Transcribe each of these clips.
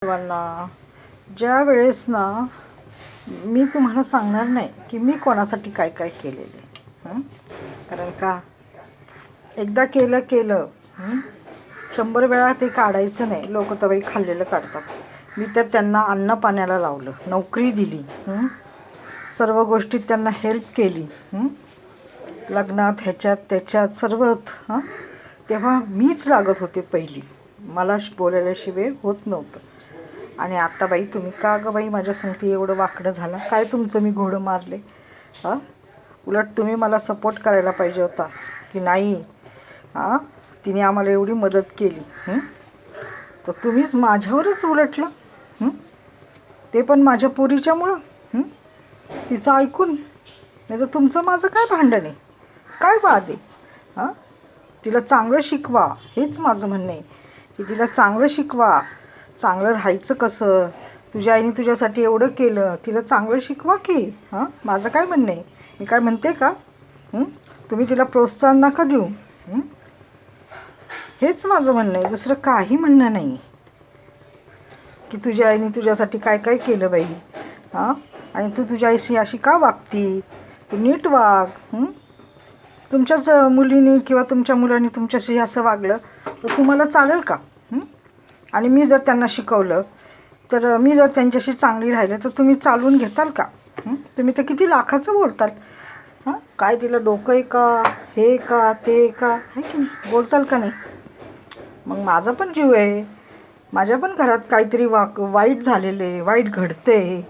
सर्वांना ज्या वेळेस ना मी तुम्हाला सांगणार नाही की मी कोणासाठी काय काय केलेले कारण का एकदा केलं 100 वेळा ते काढायचं नाही. लोक तर बाई खाल्लेलं काढतात. मी तर त्यांना अन्न पाण्याला लावलं, नोकरी दिली, सर्व गोष्टीत त्यांना हेल्प केली, लग्नात ह्याच्यात त्याच्यात सर्वत. तेव्हा मीच लागत होते पहिली, मला बोलायल्याशिवाय होत नव्हतं. आणि आता बाई तुम्ही का गं बाई माझ्या संगती एवढं वाकडं झालं? काय तुमचं मी घोडं मारले? उलट तुम्ही मला सपोर्ट करायला पाहिजे होता की नाही. तिने आम्हाला एवढी मदत केली, तर तुम्हीच माझ्यावरच उलटलं. ते पण माझ्या पोरीच्यामुळं, तिचं ऐकून. नाही तर तुमचं माझं काय भांडण आहे, काय वाद आहे? तिला चांगलं शिकवा, हेच माझं म्हणणं आहे की तिला चांगलं शिकवा. चांगलं राहायचं कसं, तुझ्या आईने तुझ्यासाठी एवढं केलं, तिला चांगलं शिकवा की. माझं काय म्हणणं आहे, मी काय म्हणते का? तुम्ही तिला प्रोत्साहन नका देऊ. हेच माझं म्हणणं आहे, दुसरं काही म्हणणं नाही. की तुझ्या आईने तुझ्यासाठी काय काय केलं बाई, आणि तू तुझ्या आईशी अशी का वागती? तू नीट वाग. तुमच्याच मुलीने किंवा तुमच्या मुलांनी तुमच्याशी असं वागलं तर तुम्हाला चालेल का? आणि मी जर त्यांना शिकवलं, तर मी जर त्यांच्याशी चांगली राहिले तर तुम्ही चालवून घेताल का? तुम्ही तर किती लाखाचं बोलताल. काय तिला डोकं आहे का, हे का ते का, आहे की नाही? बोलताल का नाही? मग माझा पण जीव आहे, माझ्या पण घरात काहीतरी वाईट झालेले, वाईट घडते.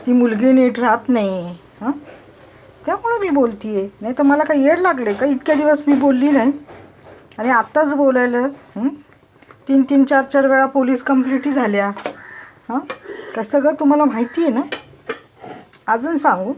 ती मुलगी नीट राहत नाही, त्यामुळं मी बोलती आहे. नाही तर मला काही येड लागले का? इतक्या दिवस मी बोलली नाही आणि आत्ताच बोलायला 3-3, 4-4 वेळा पोलीस कंप्लेंटी झाल्या. काय सगळं तुम्हाला माहिती आहे ना? अजून सांगू,